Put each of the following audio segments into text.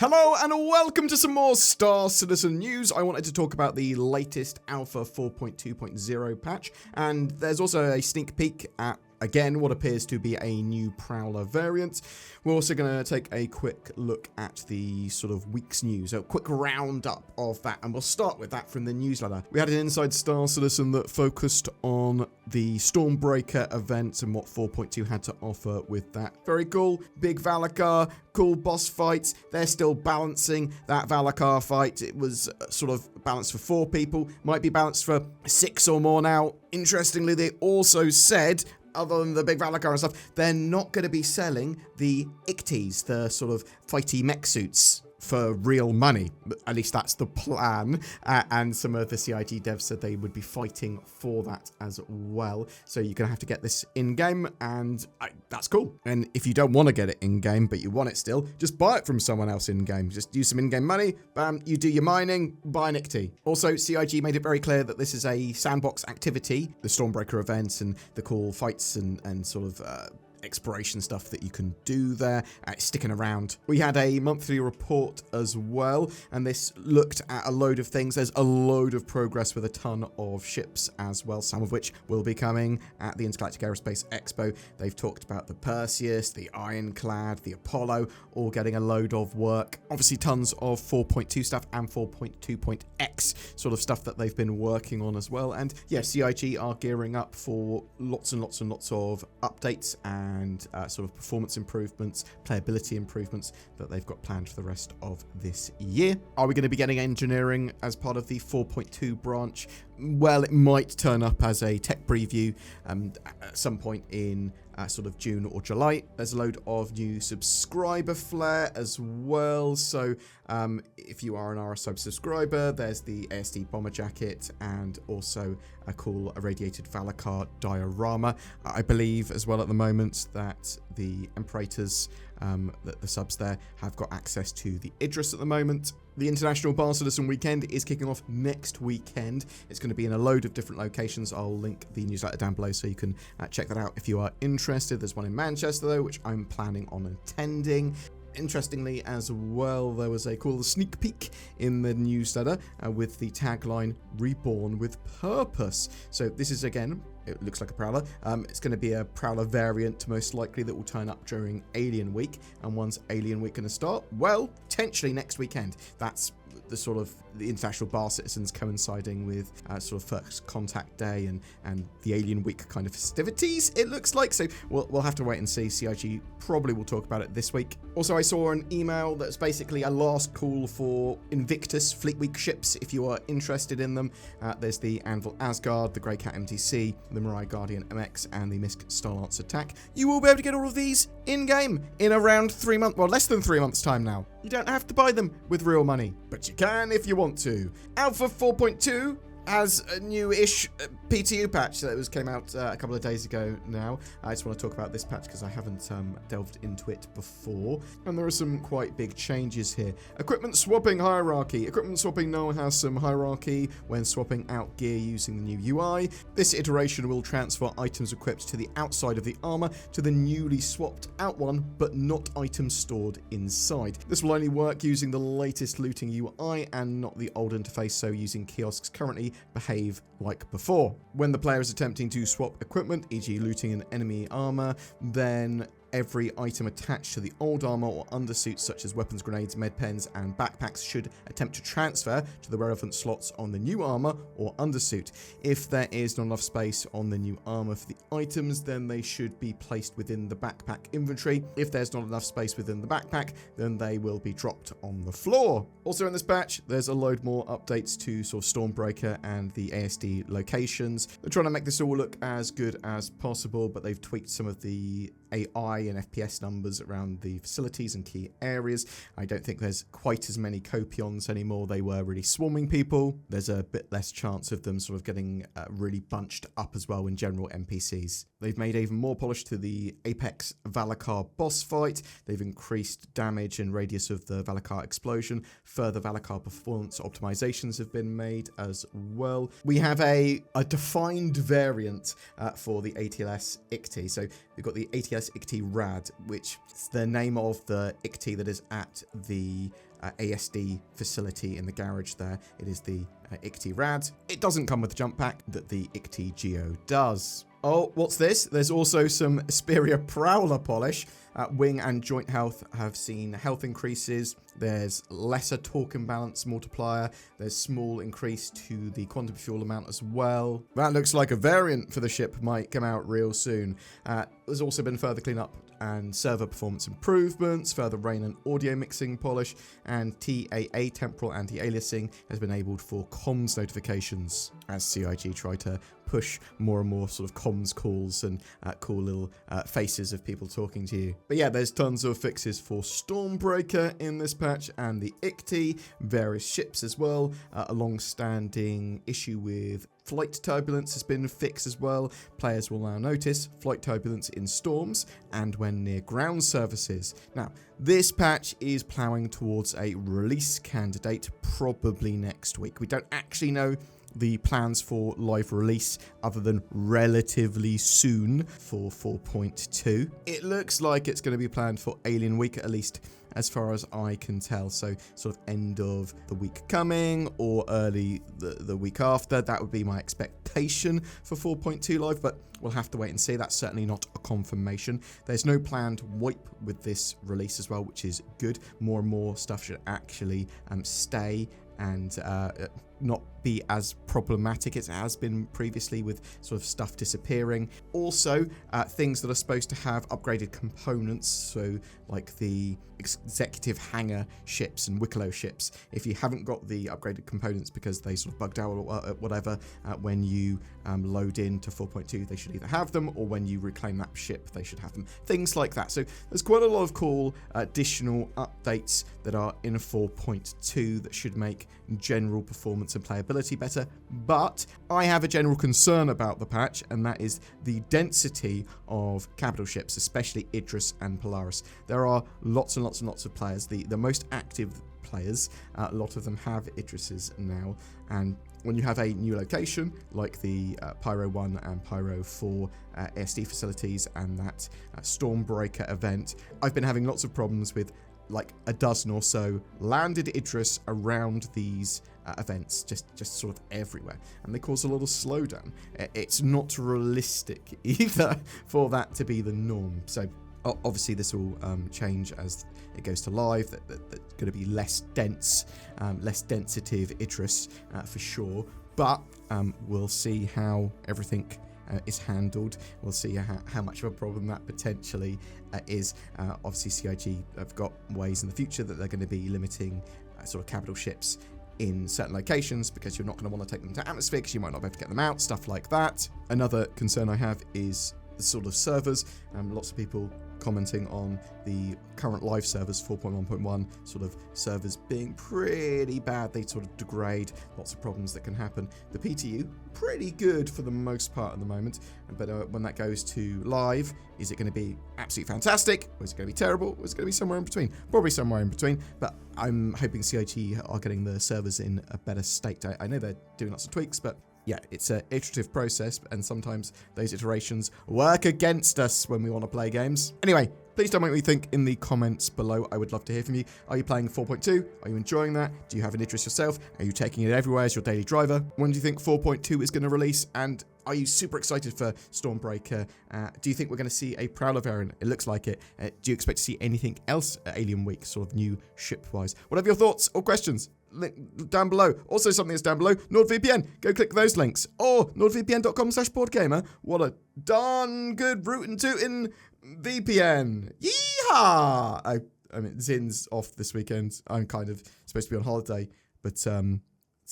Hello and welcome to some more Star Citizen news. I wanted to talk about the latest Alpha 4.2.0 patch, and there's also a sneak peek at, again, what appears to be a new Prowler variant. We're also going to take a quick look at the sort of week's news, a quick roundup of that, and we'll start with that from the newsletter. We had an Inside Star Citizen that focused on the Stormbreaker events and what 4.2 had to offer with that. Very cool. Big Valakar, cool boss fights. They're still balancing that Valakar fight. It was sort of balanced for 4 people, might be balanced for 6 or more now. Interestingly, they also said, other than the big Valakar and stuff, they're not going to be selling the ICTs, the sort of fighty mech suits, for real money. At least that's the plan. And some of the CIG devs said they would be fighting for that as well. So you're going to have to get this in-game, and that's cool. And if you don't want to get it in-game, but you want it still, just buy it from someone else in-game. Just use some in-game money, bam, you do your mining, buy an ICT. Also, CIG made it very clear that this is a sandbox activity, the Stormbreaker events and the cool fights and sort of exploration stuff that you can do there, sticking around. We had a monthly report as well, and this looked at a load of things. There's a load of progress with a ton of ships as well, some of which will be coming at the Intergalactic Aerospace Expo. They've talked about the Perseus, the Ironclad, the Apollo, all getting a load of work. Obviously tons of 4.2 stuff and 4.2.x sort of stuff that they've been working on as well. And yeah, CIG are gearing up for lots and lots and lots of updates and sort of performance improvements, playability improvements that they've got planned for the rest of this year. Are we going to be getting engineering as part of the 4.2 branch? Well, it might turn up as a tech preview at some point in sort of June or July. There's a load of new subscriber flair as well. So if you are an RSub subscriber, there's the ASD bomber jacket and also a cool irradiated Valakar diorama. I believe as well at the moment that the Emperators, the subs there, have got access to the Idris at the moment. The International Bar Citizen Weekend is kicking off next weekend. It's going to be in a load of different locations. I'll link the newsletter down below so you can check that out if you are interested. There's one in Manchester though, which I'm planning on attending. Interestingly as well, there was a cool sneak peek in the newsletter with the tagline "Reborn with Purpose." So this is, again, it looks like a Prowler. It's going to be a Prowler variant most likely that will turn up during Alien Week. And when's Alien Week going to start? Well, potentially next weekend. That's the sort of the International Bar Citizens coinciding with sort of First Contact Day and the Alien Week kind of festivities, it looks like. So we'll have to wait and see. CIG probably will talk about it this week. Also, I saw an email that's basically a last call for Invictus Fleet Week ships if you are interested in them. There's the Anvil Asgard, the Grey Cat MTC, the Mirai Guardian MX, and the Misk Starlance Attack. You will be able to get all of these in-game in around 3 months, well, less than 3 months' time now. You don't have to buy them with real money, but you can if you want to. Alpha 4.2 has a new-ish PTU patch that came out a couple of days ago now. I just want to talk about this patch because I haven't delved into it before. And there are some quite big changes here. Equipment swapping hierarchy. Equipment swapping now has some hierarchy when swapping out gear using the new UI. This iteration will transfer items equipped to the outside of the armor to the newly swapped out one, but not items stored inside. This will only work using the latest looting UI and not the old interface, so using kiosks currently behave like before. When the player is attempting to swap equipment, e.g. looting an enemy armor, then every item attached to the old armor or undersuits such as weapons, grenades, med pens, and backpacks should attempt to transfer to the relevant slots on the new armor or undersuit. If there is not enough space on the new armor for the items, then they should be placed within the backpack inventory. If there's not enough space within the backpack, then they will be dropped on the floor. Also in this patch, there's a load more updates to sort of Stormbreaker and the ASD locations. They're trying to make this all look as good as possible, but they've tweaked some of the AI and FPS numbers around the facilities and key areas. I don't think there's quite as many copions anymore. They were really swarming people. There's a bit less chance of them sort of getting really bunched up as well in general NPCs. They've made even more polish to the Apex Valakar boss fight. They've increased damage and radius of the Valakar explosion. Further Valakar performance optimizations have been made as well. We have a defined variant for the ATLS ICT. So we've got the ATLS ICT RAD, which is the name of the ICT that is at the ASD facility in the garage there. It is the ICT Rad. It doesn't come with the jump pack that the ICT Geo does. Oh, what's this? There's also some Superior Prowler polish. Wing and joint health have seen health increases. There's lesser torque imbalance multiplier. There's small increase to the quantum fuel amount as well. That looks like a variant for the ship might come out real soon. There's also been further cleanup and server performance improvements, further rain and audio mixing polish, and TAA temporal anti-aliasing has been enabled for comms notifications as CIG try to push more and more sort of comms calls and cool little faces of people talking to you. But yeah, there's tons of fixes for Stormbreaker in this patch and the ICT, various ships as well. A long-standing issue with flight turbulence has been fixed as well. Players will now notice flight turbulence in storms and when near ground surfaces. Now, this patch is ploughing towards a release candidate probably next week. We don't actually know the plans for live release other than relatively soon for 4.2. It looks like it's going to be planned for Alien Week, at least as far as I can tell. So sort of end of the week coming or early the week after. That would be my expectation for 4.2 live, but we'll have to wait and see. That's certainly not a confirmation. There's no planned wipe with this release as well, which is good. More and more stuff should actually stay and not be as problematic as it has been previously with sort of stuff disappearing. Also, things that are supposed to have upgraded components, so like the executive hangar ships and Wicklow ships, if you haven't got the upgraded components because they sort of bugged out or whatever, when you load into 4.2, they should either have them, or when you reclaim that ship, they should have them. Things like that. So there's quite a lot of cool additional updates that are in 4.2 that should make general performance and playability better, but I have a general concern about the patch, and that is the density of capital ships, especially Idris and Polaris. There are lots and lots and lots of players. The most active players, a lot of them have Idrises now, and when you have a new location like the Pyro 1 and Pyro 4 ASD facilities and that Stormbreaker event, I've been having lots of problems with like a dozen or so landed Idris around these events, just sort of everywhere, and they cause a lot of slowdown. It's not realistic either for that to be the norm. So obviously this will change as it goes to live. That's going to be less dense, less density of Idris for sure, but we'll see how everything is handled. We'll see how much of a problem that potentially is. Obviously CIG have got ways in the future that they're going to be limiting sort of capital ships in certain locations, because you're not going to want to take them to atmosphere because you might not be able to get them out, stuff like that. Another concern I have is the sort of servers. Lots of people commenting on the current live servers 4.1.1 sort of servers being pretty bad. They sort of degrade, lots of problems that can happen. The PTU, pretty good for the most part at the moment, but when that goes to live, is it going to be absolutely fantastic, or is it going to be terrible, or is it going to be somewhere in between? Probably somewhere in between, but I'm hoping CIG are getting the servers in a better state. I know they're doing lots of tweaks, but yeah, it's an iterative process, and sometimes those iterations work against us when we want to play games. Anyway, please don't make me think in the comments below. I would love to hear from you. Are you playing 4.2? Are you enjoying that? Do you have an interest yourself? Are you taking it everywhere as your daily driver? When do you think 4.2 is going to release? And are you super excited for Stormbreaker? Do you think we're going to see a Prowler variant? It looks like it. Do you expect to see anything else at Alien Week, sort of new ship-wise? Whatever your thoughts or questions, link down below. Also, something that's down below, NordVPN. Go click those links. Or nordvpn.com/BoredGamer. What a darn good rootin' tootin' VPN. Yeehaw! I mean, Zin's off this weekend. I'm kind of supposed to be on holiday, but so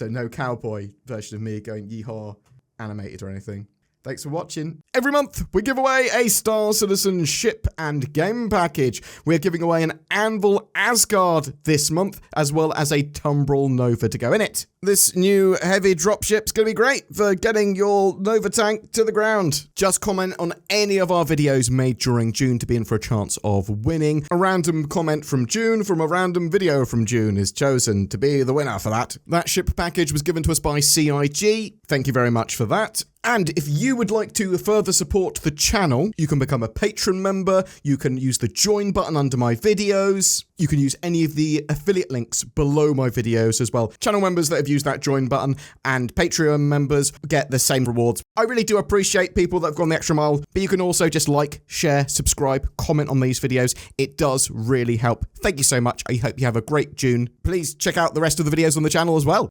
no cowboy version of me going yeehaw animated or anything. Thanks for watching. Every month, we give away a Star Citizen ship and game package. We're giving away an Anvil Asgard this month, as well as a Tumbrel Nova to go in it. This new heavy dropship's going to be great for getting your Nova tank to the ground. Just comment on any of our videos made during June to be in for a chance of winning. A random comment from June from a random video from June is chosen to be the winner for that. That ship package was given to us by CIG. Thank you very much for that. And if you would like to further support the channel, you can become a patron member, you can use the join button under my videos, you can use any of the affiliate links below my videos as well. Channel members that have used that join button and Patreon members get the same rewards. I really do appreciate people that have gone the extra mile, but you can also just like, share, subscribe, comment on these videos. It does really help. Thank you so much. I hope you have a great June. Please check out the rest of the videos on the channel as well.